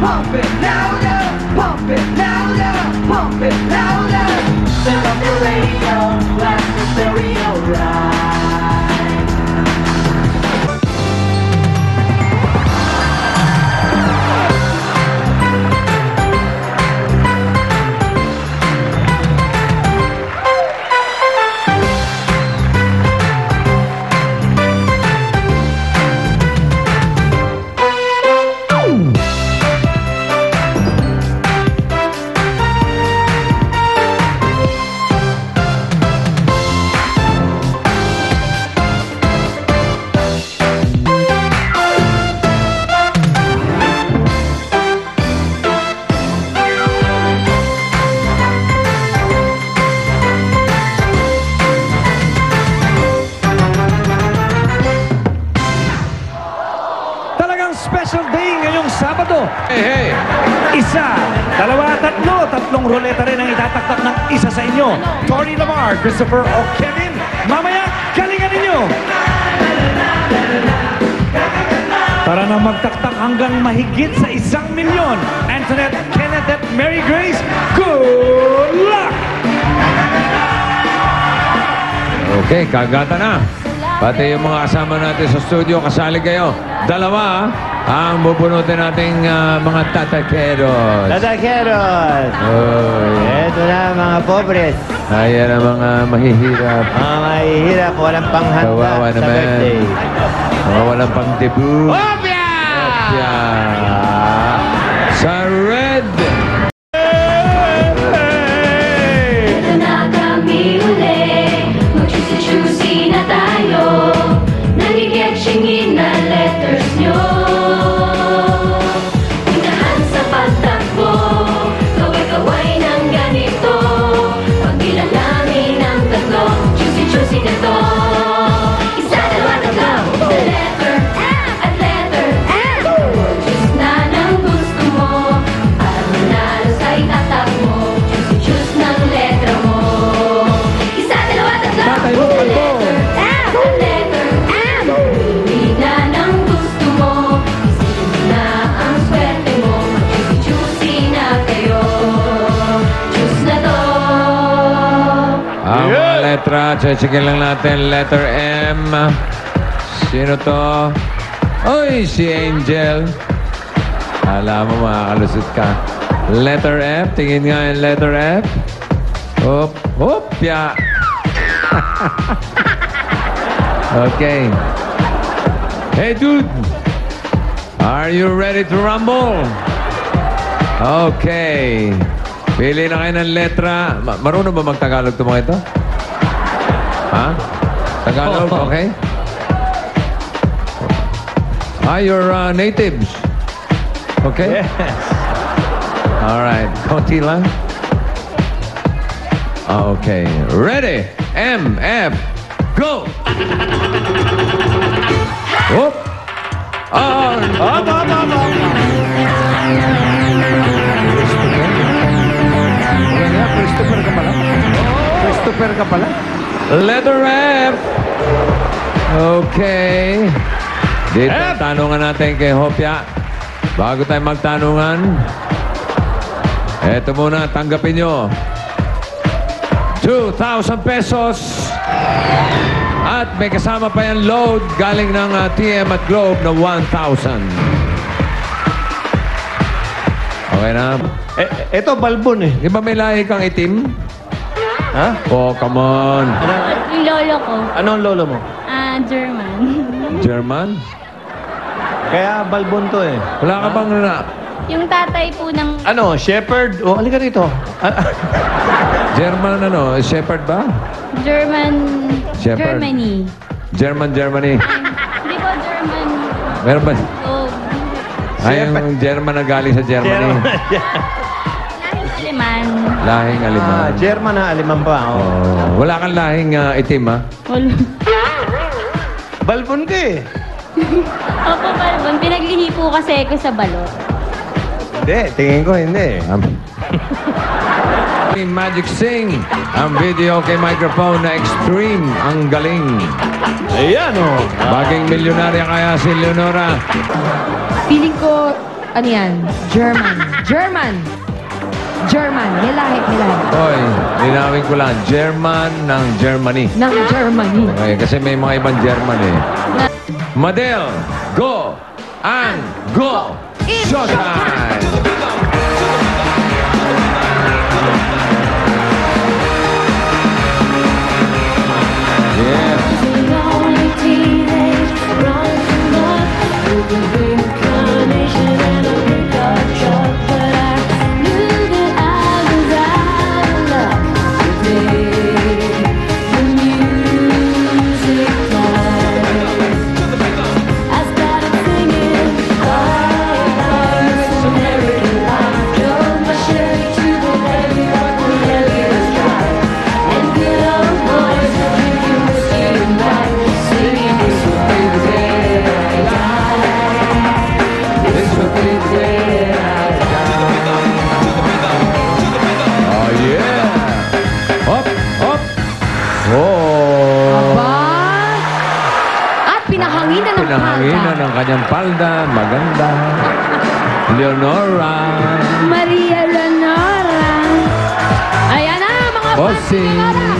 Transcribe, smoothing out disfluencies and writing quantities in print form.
pump it louder, pump it louder, pump it louder. Turn up the radio, blast the stereo right. Special day ngayong Sabado. Hey, hey. Isa, dalawa, tatlo. Tatlong ruleta rin ang itataktak ng isa sa inyo. Tony Lamar, Christopher o Kevin. Mamaya, galingan ninyo. Tara na magtaktak hanggang mahigit sa 1,000,000. Antoinette, Kenneth at Mary Grace, good luck! Okay, kagata na. Pati yung mga kasama natin sa studio, kasali kayo. Dalawa ang bubunutin nating mga tatakeros. Tatakeros! Oh, Ito na mga pobres. ayan ang mga mahihirap. Mga mahihirap, walang panghanda Kawawa sa naman. birthday. Mga walang pang debut. Opya! Yeah. Sa red. Ito na kami uli, mag-choosy-choosy na tayo. Nagigetsingin na letters nyo. Unahan sa pagtakbo, kaway-kaway ng ganito. Pagbilang namin ang tatlo, choosy-choosy na to. Isa, dalawa, tatlo, the letter M at letter M. Choose na ng gusto mo, para manalo sa itatak mo. Choosy-choose ng letra mo. Isa, dalawa, tatlo, Tatay mo, the kalbo. letter M at letter M. Pili na ng gusto mo, isipin mo na ang swerte mo. Mag-choosy-choosy na kayo. Choose na to. Ang mga letra, checkin lang natin. Letter M. Sino to? Oy, si Angel. Alam mo, makakalusot ka. Letter F. Tingin nga yung letter F. Hop, hop, ya. Okay. Hey, dude. Are you ready to rumble? Okay. Pili na kayo ng letra. Marunong ba mag-Tagalog ito mga ito? Ha? Tagalog, okay? You're natives. Okay? Yes. Alright. Konti lang. Okay. Ready? M, F, go! Whoop! Christopher ka pala. Christopher ka pala. Letter F. Okay. Dito ang tanungan natin kay Hopya. Bago tayo magtanungan, eto muna, tanggapin nyo. 2,000 pesos. At may kasama pa yung load galing ng TM at Globe na 1,000. Okay na? Ito, balbon eh. Di ba may lahi kang itim? Ha? Oh, come on. Yung lolo ko, Ano ang lolo mo? German. German? Kaya balbon to eh. Wala ka bang na... Yung tatay po ng... Ano, shepherd? O, halika rito. German ano? Shepherd ba? German... Shepherd. Germany. Germany. Hindi po German. Meron ba? Oh, Ay, yung German na galing sa Germany. lahing Aliman. Lahing aliman. German na aliman pa. Oh. Oh, wala kang lahing itim, ha? Wala. Balbon ka eh. Opo, Balbon. Pinaglihi po kasi ako sa balot. Hindi, tingin ko hindi. Magic Sing, ang video kay microphone na extreme, ang galing. Ayan oh. Baging milyonarya kaya si Leonora. Feeling ko, ano yan? German. May lahi. Hoy, linawin ko lang. German ng Germany. Ng Germany. Okay, kasi may mga ibang German eh. Madel, go! And go! It's Showtime! Yeah. Oh, yeah! Up! Oh! Aba! At pinahanginan ng Pinahanginan palda. ng kanyang palda. Maganda. Leonora. Maria Leonora. Ayan na, mga Bossing. fans ni Leonora.